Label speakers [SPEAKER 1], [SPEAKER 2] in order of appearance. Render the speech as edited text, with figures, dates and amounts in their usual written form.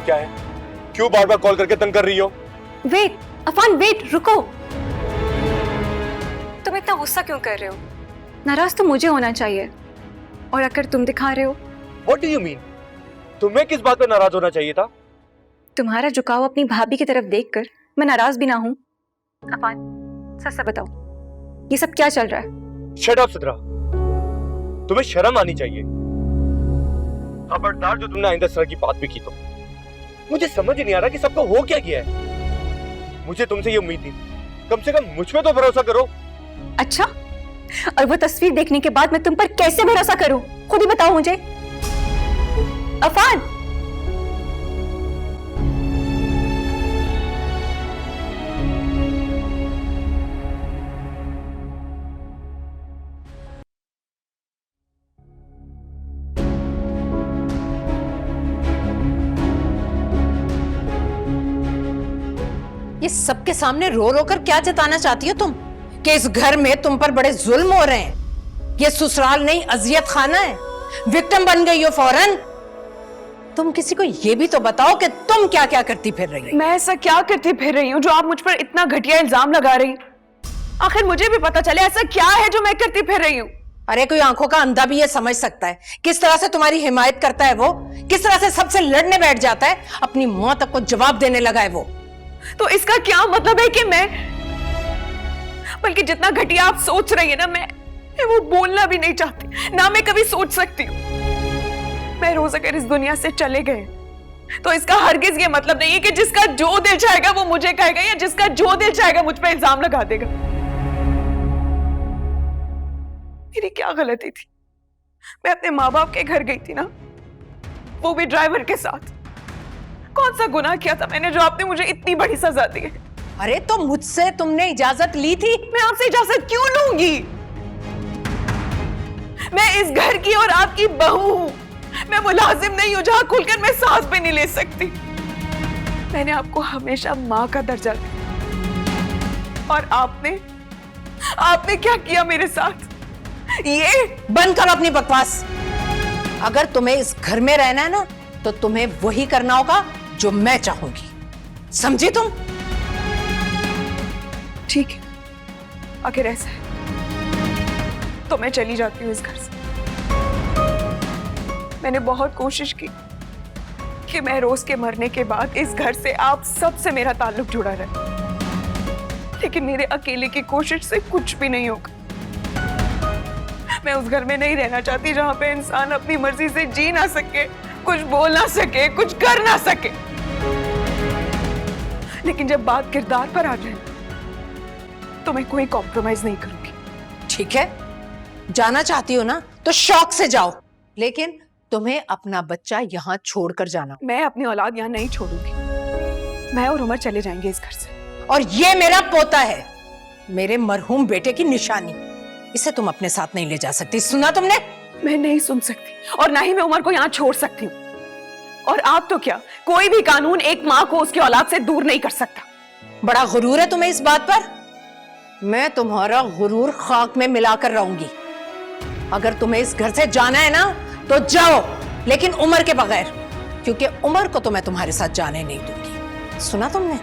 [SPEAKER 1] क्या है? क्यों बार बार कॉल करके तंग कर रही हो?
[SPEAKER 2] वेट अफान, वेट, रुको। तुम इतना गुस्सा क्यों कर रहे हो? नाराज तो मुझे होना चाहिए, और अगर तुम दिखा रहे हो।
[SPEAKER 1] What do you mean? तुम्हें किस बात पे नाराज होना चाहिए था?
[SPEAKER 2] तुम्हारा झुकाव अपनी भाभी की तरफ देखकर मैं नाराज भी ना हूं। अफान, सच से बताओ, ये सब क्या चल रहा है?
[SPEAKER 1] Shut up, Sidra. तुम्हें शर्म आनी चाहिए। खबरदार जो तुमने आइंदा इस तरह की बात भी की तो। मुझे समझ नहीं आ रहा कि सबको हो क्या गया है। मुझे तुमसे ये उम्मीद थी, कम से कम मुझ पे तो भरोसा करो।
[SPEAKER 2] अच्छा, और वो तस्वीर देखने के बाद मैं तुम पर कैसे भरोसा करूं? खुद ही बताओ मुझे। अफान,
[SPEAKER 3] ये सबके सामने रो रो कर क्या जताना चाहती हो तुम? कि इस घर में तुम पर बड़े जुल्म हो रहे हैं? ये ससुराल नहीं, अजियत खाना है। विक्टिम बन गई हो फौरन। तुम किसी को ये भी तो बताओ कि तुम क्या क्या करती फिर रही हो।
[SPEAKER 4] मैं ऐसा क्या करती फिर रही हूँ जो आप मुझ पर इतना घटिया इल्जाम लगा रही? आखिर मुझे भी पता चले ऐसा क्या है जो मैं करती फिर रही हूँ।
[SPEAKER 3] अरे कोई आंखों का अंधा भी ये समझ सकता है किस तरह से तुम्हारी हिमायत करता है वो, किस तरह से सबसे लड़ने बैठ जाता है, अपनी मौत तक को जवाब देने लगा है वो।
[SPEAKER 4] तो इसका क्या मतलब है कि मैं, बल्कि जितना घटिया आप सोच रही है ना, मैं वो बोलना भी नहीं चाहती, ना मैं कभी सोच सकती हूँ। मैं रोज अगर इस दुनिया से चले गए तो इसका हरगिज ये मतलब नहीं है कि जिसका जो दिल चाहेगा वो मुझे कहेगा, या जिसका जो दिल चाहेगा मुझ पर इल्जाम लगा देगा। मेरी क्या गलती थी? मैं अपने माँ बाप के घर गई थी ना, वो भी ड्राइवर के साथ। कौन सा गुनाह किया था मैंने जो आपने मुझे इतनी बड़ी सजा दी है?
[SPEAKER 3] अरे तो मुझसे तुमने इजाजत ली थी?
[SPEAKER 4] मैं आपसे इजाजत क्यों लूंगी? मैं इस घर की और आपकी बहू हूं। मैं मुलाजिम नहीं हूं जहां खुलकर मैं सांस भी नहीं ले सकती। मैंने आपको हमेशा मां का दर्जा दिया, और आपने क्या किया मेरे साथ? ये
[SPEAKER 3] बंद करो अपनी बकवास। अगर तुम्हें इस घर में रहना है ना, तो तुम्हें वही करना होगा जो मैं चाहूंगी, समझी तुम?
[SPEAKER 4] ठीक है, अगर ऐसा है तो मैं चली जाती हूँ इस घर से। मैंने बहुत कोशिश की कि मैं रोज के मरने के बाद इस घर से आप सबसे मेरा ताल्लुक जुड़ा रहे, लेकिन मेरे अकेले की कोशिश से कुछ भी नहीं होगा। मैं उस घर में नहीं रहना चाहती जहां पे इंसान अपनी मर्जी से जी ना सके, कुछ बोल ना सके, कुछ कर ना सके। लेकिन जब बात किरदार पर आ जाए तो मैं कोई कॉम्प्रोमाइज नहीं करूंगी।
[SPEAKER 3] ठीक है, जाना चाहती हो ना तो शौक से जाओ, लेकिन तुम्हें अपना बच्चा यहाँ छोड़कर जाना।
[SPEAKER 4] मैं अपनी औलाद यहाँ नहीं छोड़ूंगी। मैं और उमर चले जाएंगे इस घर से।
[SPEAKER 3] और ये मेरा पोता है, मेरे मरहूम बेटे की निशानी। इसे तुम अपने साथ नहीं ले जा सकती, सुना तुमने?
[SPEAKER 4] मैं नहीं सुन सकती, और ना ही मैं उमर को यहाँ छोड़ सकती हूँ। और आप तो क्या, कोई भी कानून एक माँ को उसकी औलाद से दूर नहीं कर सकता।
[SPEAKER 3] बड़ा गुरूर है तुम्हें इस बात पर। मैं तुम्हारा गुरूर खाक में मिलाकर रहूंगी। अगर तुम्हें इस घर से जाना है ना तो जाओ, लेकिन उमर के बगैर, क्योंकि उमर को तो मैं तुम्हारे साथ जाने नहीं दूंगी। सुना तुमने?